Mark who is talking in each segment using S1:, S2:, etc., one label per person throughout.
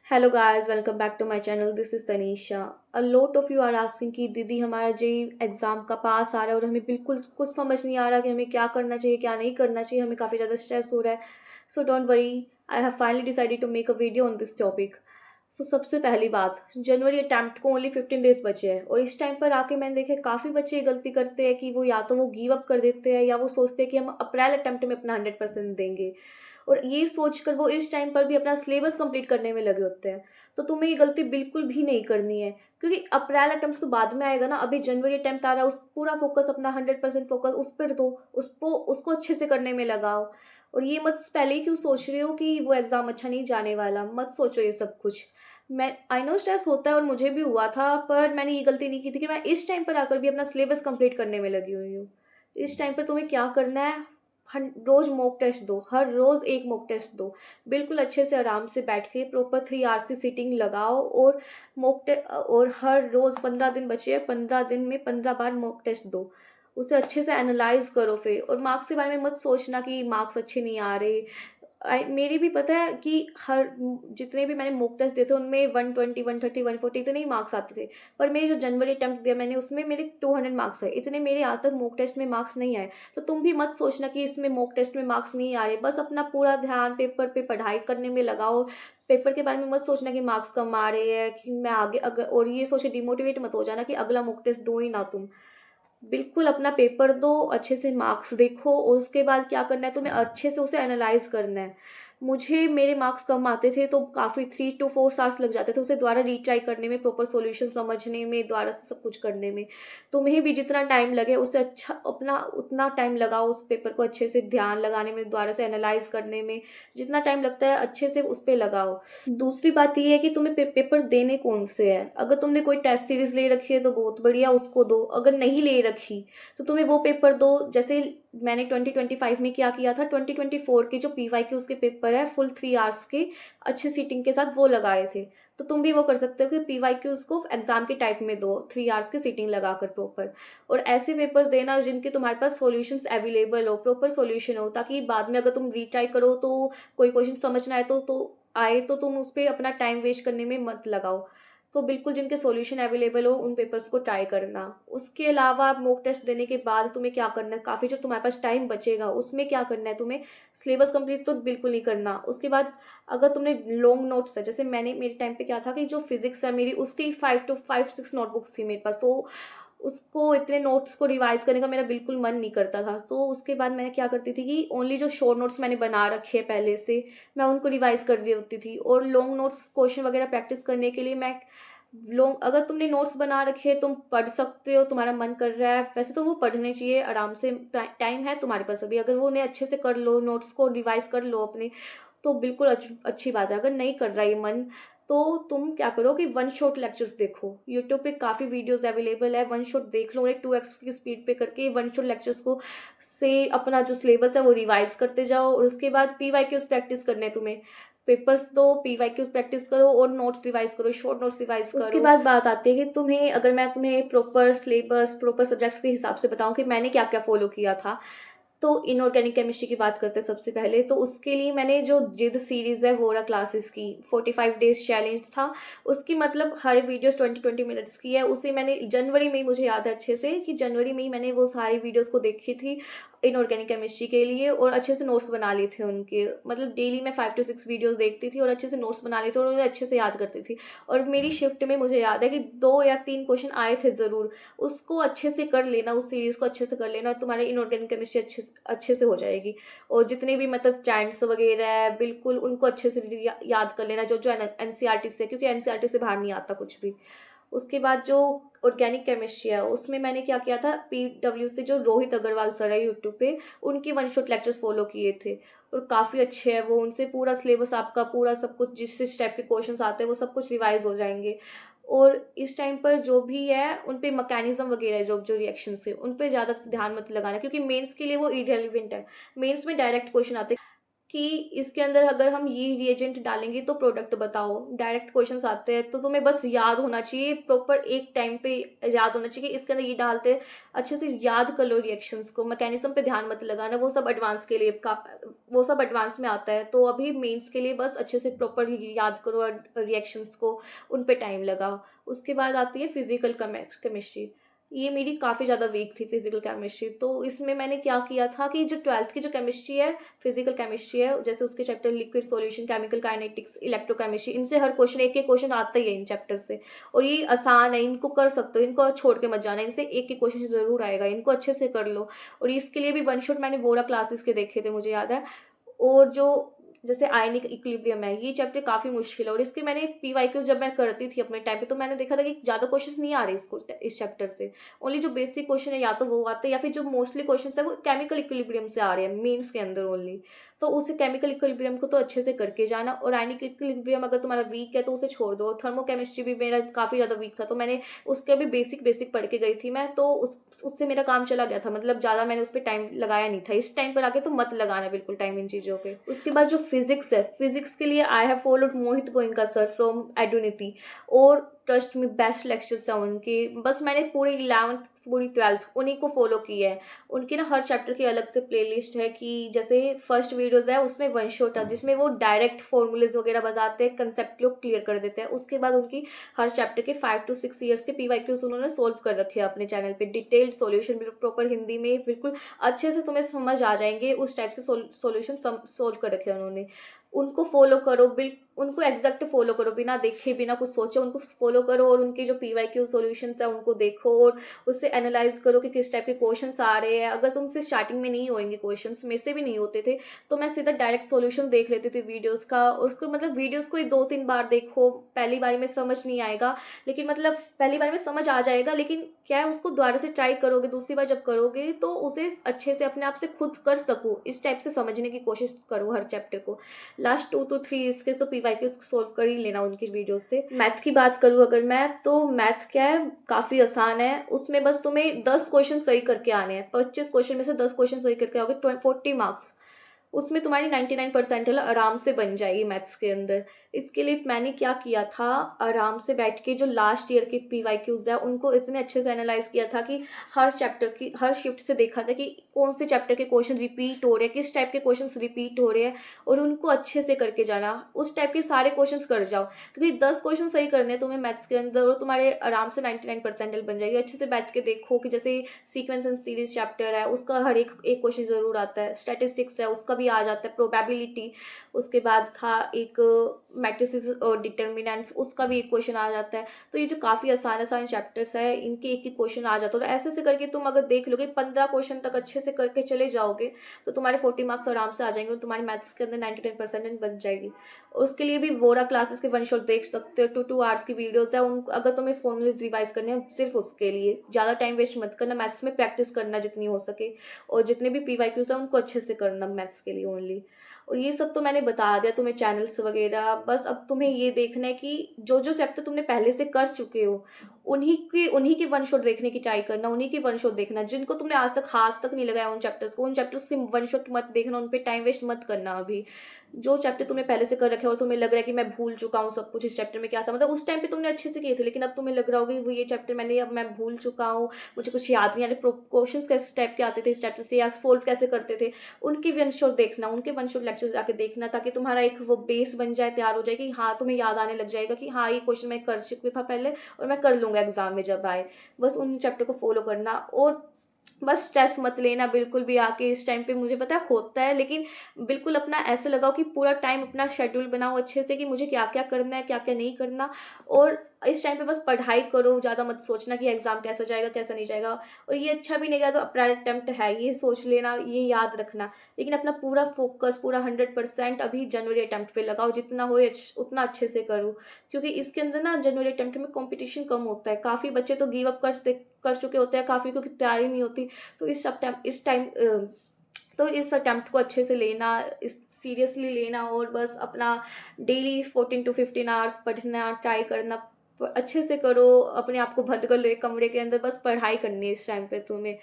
S1: Hello guys, welcome back to my channel. This is Tanisha. A lot of you are asking कि दीदी हमारा JEE exam का पास आ रहा है और हमें बिल्कुल कुछ समझ नहीं आ रहा कि हमें क्या करना चाहिए क्या नहीं करना चाहिए। हमें काफ़ी ज़्यादा स्ट्रेस हो रहा है। So don't worry, I have finally decided to make a video on this topic. So सबसे पहली बात, जनवरी अटैम्प्ट को ओनली 15 डेज बचे हैं और इस टाइम पर आके मैंने देखे काफ़ी बच्चे ये गलती करते हैं कि वो या तो वो गिव अप कर देते हैं या वो सोचते हैं कि हम अप्रैल अटैम्प्ट में अपना 100% देंगे और ये सोचकर वो इस टाइम पर भी अपना सिलेबस कंप्लीट करने में लगे होते हैं। तो तुम्हें ये गलती बिल्कुल भी नहीं करनी है, क्योंकि अप्रैल अटेम्प्ट तो बाद में आएगा ना। अभी जनवरी अटेम्प्ट आ रहा है, उस पूरा फोकस अपना 100% फोकस उस पर दो। उसको अच्छे से करने में लगाओ। और ये मत पहले ही क्यों सोच रहे हो कि वो एग्ज़ाम अच्छा नहीं जाने वाला, मत सोचो ये सब कुछ। मैं आई नो स्ट्रेस होता है और मुझे भी हुआ था, पर मैंने ये गलती नहीं की थी कि मैं इस टाइम पर आकर भी अपना सिलेबस कंप्लीट करने में लगी हुई हूँ। इस टाइम पर तुम्हें क्या करना है, रोज मॉक टेस्ट दो, हर रोज एक मॉक टेस्ट दो। बिल्कुल अच्छे से आराम से बैठ के प्रॉपर 3 आवर्स की सीटिंग लगाओ और और हर रोज 15 दिन बचे, 15 दिन में 15 बार मॉक टेस्ट दो। उसे अच्छे से एनालाइज करो फिर। और मार्क्स के बारे में मत सोचना कि मार्क्स अच्छे नहीं आ रहे। मेरी भी पता है कि हर जितने भी मैंने मॉक टेस्ट दिए थे उनमें 120 130 140 इतने ही मार्क्स आते थे। पर मेरे जो जनवरी अटेम्प्ट दिया मैंने उसमें मेरे 200 मार्क्स आए। इतने मेरे आज तक मॉक टेस्ट में मार्क्स नहीं आए। तो तुम भी मत सोचना कि इसमें मॉक टेस्ट में मार्क्स नहीं आ रहे। बस अपना पूरा ध्यान पेपर पे पढ़ाई करने में लगाओ। पेपर के बारे में मत सोचना कि मार्क्स कम आ रहे हैं कि मैं आगे अगर, और ये सोचे डिमोटिवेट मत हो जाना कि अगला मॉक टेस्ट दो ही ना तुम। बिल्कुल अपना पेपर दो, अच्छे से मार्क्स देखो और उसके बाद क्या करना है, तुम्हें अच्छे से उसे एनालाइज करना है। मुझे मेरे मार्क्स कम आते थे तो काफ़ी 3 to 4 आवर्स लग जाते थे उसे दोबारा रीट्राई करने में, प्रॉपर सॉल्यूशन समझने में, दोबारा से सब कुछ करने में। तुम्हें भी जितना टाइम लगे उससे अच्छा अपना उतना टाइम लगाओ उस पेपर को अच्छे से ध्यान लगाने में, दोबारा से एनालाइज करने में। जितना टाइम लगता है अच्छे से उस पर लगाओ। दूसरी बात ये है कि तुम्हें पेपर देने कौन से है। अगर तुमने कोई टेस्ट सीरीज ले रखी है तो बहुत बढ़िया, उसको दो। अगर नहीं ले रखी तो तुम्हें वो पेपर दो। जैसे मैंने 2025 में क्या किया था, 2024 के जो PYQs के पेपर है फुल 3 आवर्स के अच्छे सीटिंग के साथ वो लगाए थे। तो तुम भी वो कर सकते हो कि PYQs को एग्जाम के टाइप में दो, 3 आवर्स की सीटिंग लगाकर प्रॉपर। और ऐसे पेपर्स देना जिनके तुम्हारे पास सॉल्यूशंस अवेलेबल हो, प्रॉपर सॉल्यूशन हो, ताकि बाद में अगर तुम रीट्राई करो तो कोई क्वेश्चन समझ ना आए तो तुम उस पर अपना टाइम वेस्ट करने में मत लगाओ। तो बिल्कुल जिनके सॉल्यूशन अवेलेबल हो उन पेपर्स को ट्राई करना। उसके अलावा मॉक टेस्ट देने के बाद तुम्हें क्या करना है, काफ़ी जो तुम्हारे पास टाइम बचेगा उसमें क्या करना है, तुम्हें सिलेबस कंप्लीट तो बिल्कुल नहीं करना। उसके बाद अगर तुमने लॉन्ग नोट्स है, जैसे मैंने मेरे टाइम पे क्या था कि जो फिजिक्स है मेरी उसकी 5 to 6 नोटबुक्स थी मेरे पास। तो उसको इतने नोट्स को रिवाइज करने का मेरा बिल्कुल मन नहीं करता था। तो उसके बाद मैं क्या करती थी कि ओनली जो शॉर्ट नोट्स मैंने बना रखे हैं पहले से, मैं उनको रिवाइज कर रही होती थी। और लॉन्ग नोट्स क्वेश्चन वगैरह प्रैक्टिस करने के लिए मैं लॉन्ग, अगर तुमने नोट्स बना रखे हैं तुम पढ़ सकते हो, तुम्हारा मन कर रहा है वैसे तो वो पढ़ने चाहिए आराम से। टाइम है तुम्हारे पास अभी, अगर वो उन्हें अच्छे से कर लो, नोट्स को रिवाइज कर लो अपने, तो बिल्कुल अच्छी बात है। अगर नहीं कर रहा ये मन तो तुम क्या करो कि वन शॉट लेक्चर्स देखो। यूट्यूब पे काफ़ी वीडियोस अवेलेबल है, वन शॉट देख लो। एक 2x की स्पीड पे करके वन शॉट लेक्चर्स को से अपना जो सिलेबस है वो रिवाइज करते जाओ। और उसके बाद PYQs प्रैक्टिस करने हैं तुम्हें। पेपर्स दो, PYQs प्रैक्टिस करो और नोट्स रिवाइज करो, शॉर्ट नोट्स रिवाइज करो। उसके बाद बात आती है कि तुम्हें, अगर मैं तुम्हें प्रॉपर सिलेबस प्रॉपर सब्जेक्ट्स के हिसाब से बताऊं कि मैंने क्या क्या फॉलो किया था, तो इनऑर्गेनिक केमिस्ट्री की बात करते हैं सबसे पहले। तो उसके लिए मैंने जो जिद सीरीज़ है वोरा क्लासेस की 45 डेज चैलेंज था। उसकी मतलब हर वीडियोस 20-20 मिनट्स की है। उसे मैंने जनवरी में ही, मुझे याद है अच्छे से कि जनवरी में ही मैंने वो सारी वीडियोस को देखी थी इनऑर्गेनिक केमिस्ट्री के लिए और अच्छे से नोट्स बना लिए थे उनके। मतलब डेली मैं 5 to 6 वीडियोस देखती थी और अच्छे से नोट्स बना लिए थे और उन्हें अच्छे से याद करती थी। और मेरी शिफ्ट में मुझे याद है कि 2 या 3 क्वेश्चन आए थे ज़रूर। उसको अच्छे से कर लेना, उस सीरीज़ को अच्छे से कर लेना, तुम्हारे इनऑर्गेनिक केमिस्ट्री अच्छे से हो जाएगी। और जितने भी मतलब ट्रेंड्स वगैरह है बिल्कुल उनको अच्छे से याद कर लेना, जो जो NCERT से, क्योंकि NCERT से बाहर नहीं आता कुछ भी। उसके बाद जो ऑर्गेनिक केमिस्ट्री है उसमें मैंने क्या किया था, PW से जो रोहित अग्रवाल सर है यूट्यूब पे, उनकी वन शॉट लेक्चर्स फॉलो किए थे और काफ़ी अच्छे हैं वो। उनसे पूरा सिलेबस आपका पूरा सब कुछ, जिस स्टेप के क्वेश्चंस आते हैं वो सब कुछ रिवाइज हो जाएंगे। और इस टाइम पर जो भी है उन पे मैकेनिज्म वगैरह जो जो रिएक्शन है उन पे ज़्यादा ध्यान मत लगाना, क्योंकि मेंस के लिए वो इरेलीवेंट है। मेंस में डायरेक्ट क्वेश्चन आते हैं। कि इसके अंदर अगर हम ये रिएजेंट डालेंगे तो प्रोडक्ट बताओ, डायरेक्ट क्वेश्चंस आते हैं। तो तुम्हें बस याद होना चाहिए, प्रॉपर एक टाइम पे याद होना चाहिए कि इसके अंदर ये डालते हैं, अच्छे से याद कर लो रिएक्शंस को, मैकेनिज्म पे ध्यान मत लगाना, वो सब एडवांस के लिए वो सब एडवांस में आता है। तो अभी मेंस के लिए बस अच्छे से प्रॉपर याद करो रिएक्शंस को, उन पे टाइम लगाओ। उसके बाद आती है फिजिकल केमिस्ट्री। ये मेरी काफ़ी ज़्यादा वीक थी फिजिकल केमिस्ट्री। तो इसमें मैंने क्या किया था कि जो 12th की जो केमिस्ट्री है, फिजिकल केमिस्ट्री है, जैसे उसके chapter liquid solution, chemical kinetics, electrochemistry, इनसे हर क्वेश्चन एक एक क्वेश्चन आता ही है इन चैप्टर से। और ये आसान है, इनको कर सकते हो, इनको छोड़ के मत जाना, इनसे एक एक क्वेश्चन जरूर आएगा, इनको अच्छे से कर लो। और इसके लिए भी वन शॉट मैंने वोरा क्लासेस के देखे थे, मुझे याद है। और जो जैसे आयनिक इक्विलिब्रियम है, ये चैप्टर काफ़ी मुश्किल है। और इसके मैंने पीवाईक्यूज जब मैं करती थी अपने टाइम पे, तो मैंने देखा था कि ज़्यादा क्वेश्चंस नहीं आ रहे इस चैप्टर से। ओनली जो बेसिक क्वेश्चन है या तो वो आते हैं, या फिर जो मोस्टली क्वेश्चन है वो केमिकल इक्विलिब्रियम से आ रहे हैं मेंस के अंदर ओनली। तो उसे केमिकल इक्विलिब्रियम को तो अच्छे से करके जाना। और आयनिक इक्विलिब्रियम अगर तुम्हारा वीक है तो उसे छोड़ दो। थर्मोकेमिस्ट्री भी मेरा काफ़ी ज़्यादा वीक था, तो मैंने उसके भी बेसिक बेसिक पढ़ के गई थी मैं, तो उससे मेरा काम चला गया था। मतलब ज़्यादा मैंने उस पर टाइम लगाया नहीं था। इस टाइम पर आके तो मत लगाना बिल्कुल टाइम इन चीज़ों पे। उसके बाद जो फिजिक्स है, फिजिक्स के लिए I have followed Mohit Goenka sir from Edunity. और ट्रस्ट में बेस्ट लेक्चर्स हैं उनके। बस मैंने पूरी 11th पूरी 12th उन्हीं को फॉलो की है। उनके ना हर चैप्टर की अलग से प्लेलिस्ट है, कि जैसे फर्स्ट वीडियोस है उसमें वन शॉट है, जिसमें वो डायरेक्ट फॉर्मूलेज वगैरह बताते हैं, कंसेप्ट लोग क्लियर कर देते हैं। उसके बाद उनकी हर चैप्टर के 5 to 6 ईयर्स के पीवाईक्यूज उन्होंने सोल्व कर रखे हैं अपने चैनल पे, डिटेल्ड सॉल्यूशन प्रॉपर हिंदी में, बिल्कुल अच्छे से तुम्हें समझ आ जाएंगे, उस टाइप से सॉल्यूशन सोल्व कर रखे हैं उन्होंने। उनको फॉलो करो, उनको एग्जैक्ट फॉलो करो, बिना देखे बिना कुछ सोचे उनको फॉलो करो। और उनके जो पीवाईक्यू सॉल्यूशंस है उनको देखो, और उससे एनालाइज करो कि किस टाइप के क्वेश्चंस आ रहे हैं। अगर तुमसे स्टार्टिंग में नहीं होंगे क्वेश्चंस, मेरे से भी नहीं होते थे, तो मैं सीधा डायरेक्ट सॉल्यूशन देख लेती थी वीडियोस का। और उसको मतलब वीडियोस को ही 2-3 बार देखो, पहली बारी में समझ नहीं आएगा, लेकिन मतलब पहली बार में समझ आ जाएगा, लेकिन क्या है उसको दोबारा से ट्राई करोगे, दूसरी बार जब करोगे तो उसे अच्छे से अपने आप से खुद कर सको, इस टाइप से समझने की कोशिश करो हर चैप्टर को। लास्ट 2 to 3 इसके तो पीवाईक्यूज सोल्व कर ही लेना उनकी वीडियो से। मैथ की बात करूँ अगर मैं, तो मैथ क्या है, काफ़ी आसान है। उसमें बस तुम्हें 10 क्वेश्चन सही करके आने हैं। 25 क्वेश्चन में से 10 क्वेश्चन सही करके आओगे, 40 मार्क्स, उसमें तुम्हारी 99 परसेंटाइल आराम से बन जाएगी मैथ्स के अंदर। इसके लिए मैंने क्या किया था, आराम से बैठ के जो लास्ट ईयर के पीवाईक्यूज है उनको इतने अच्छे से एनालाइज किया था कि हर चैप्टर की हर शिफ्ट से देखा था कि कौन से चैप्टर के क्वेश्चन रिपीट हो रहे हैं, किस टाइप के क्वेश्चन रिपीट हो रहे हैं, और उनको अच्छे से करके जाना। उस टाइप के सारे क्वेश्चन कर जाओ, क्योंकि 10 क्वेश्चन सही करने हैं तुम्हें मैथ्स के अंदर, और तुम्हारे आराम से 99 परसेंटाइल बन जाएगी। अच्छे से बैठ के देखो कि जैसे सीक्वेंस एंड सीरीज चैप्टर है, उसका हर एक एक क्वेश्चन जरूर आता है। स्टैटिस्टिक्स है, उसका भी आ जाता है, प्रोबेबिलिटी। उसके बाद था एक मैट्रिसेस और डिटर्मिनेंट्स, उसका भी एक क्वेश्चन आ जाता है। तो ये जो काफ़ी आसान आसान चैप्टर्स है, इनके एक एक क्वेश्चन आ जाता है। तो ऐसे करके तुम अगर देख लोगे 15 क्वेश्चन तक अच्छे से करके चले जाओगे, तो तुम्हारे 40 मार्क्स आराम से आ जाएंगे, और तुम्हारी मैथ्स के अंदर 99% बन जाएगी। उसके लिए भी वोरा क्लासेस के वन शॉट देख सकते हो, 2 आवर्स की वीडियोस है उन। अगर तुम्हें फॉर्मूलेज रिवाइज करने हैं, सिर्फ उसके लिए ज़्यादा टाइम वेस्ट मत करना, मैथ्स में प्रैक्टिस करना जितनी हो सके, और जितने भी पीवाईक्यूज है उनको अच्छे से करना मैथ्स के लिए ओनली। और ये सब तो मैंने बता दिया तुम्हें, चैनल्स वगैरह। बस अब तुम्हें ये देखना है कि जो जो चैप्टर तुमने पहले से कर चुके हो, उन्हीं की वन शॉट देखने की ट्राई करना, उन्हीं की वन शॉट देखना। जिनको तुमने आज तक हाथ तक नहीं लगाया उन चैप्टर्स को, उन चैप्टर्स से वन शॉट मत देखना, उन पर टाइम वेस्ट मत करना। अभी जो चैप्टर तुमने पहले से कर रखे हो और तुम्हें लग रहा है कि मैं भूल चुका हूँ सब कुछ, इस चैप्टर में क्या था, मतलब उस टाइम पे तुमने अच्छे से किए थे, लेकिन अब तुम्हें लग रहा होगा वो ये चैप्टर अब मैं भूल चुका हूँ, मुझे कुछ याद नहीं आ रहा, क्वेश्चन कैसे टाइप के आते थे इस चैप्टर से, या सोल्व कैसे करते थे, उनकी वन शॉट देखना, उनके वन शॉट लेक्चर जाके देखना, ताकि तुम्हारा एक वो बेस बन जाए, तैयार हो जाए कि हाँ तुम्हें याद आने लग जाएगा कि हाँ ये क्वेश्चन मैं कर चुका था पहले, और मैं कर लूँगा एग्जाम में जब आए। बस उन चैप्टर को फॉलो करना, और बस स्ट्रेस मत लेना बिल्कुल भी आके इस टाइम पे। मुझे पता है होता है, लेकिन बिल्कुल अपना ऐसे लगाओ कि पूरा टाइम अपना शेड्यूल बनाओ अच्छे से, कि मुझे क्या क्या करना है, क्या क्या नहीं करना। और इस टाइम पे बस पढ़ाई करो, ज़्यादा मत सोचना कि एग्जाम कैसा जाएगा कैसा नहीं जाएगा। और ये अच्छा भी नहीं गया तो प्राइवेट अटेम्प्ट है, ये सोच लेना, ये याद रखना। लेकिन अपना पूरा फोकस, पूरा 100% अभी जनवरी अटेम्प्ट पे लगाओ, जितना हो उतना अच्छे से करो। क्योंकि इसके अंदर ना जनवरी अटेम्प्ट में कंपटीशन कम होता है, काफ़ी बच्चे तो गिव अप कर चुके होते हैं, काफ़ी को तैयारी नहीं होती। तो इस अटेम्प्ट को अच्छे से लेना, इस सीरियसली लेना, और बस अपना डेली 14 to 15 आवर्स पढ़ना ट्राई करना, अच्छे से करो। अपने आप को बंद कर लो एक कमरे के अंदर, बस पढ़ाई करनी है इस टाइम पे तुम्हें।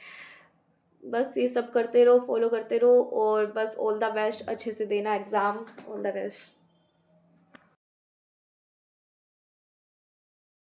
S1: बस ये सब करते रहो, फॉलो करते रहो, और बस ऑल द बेस्ट, अच्छे से देना एग्ज़ाम, ऑल द बेस्ट।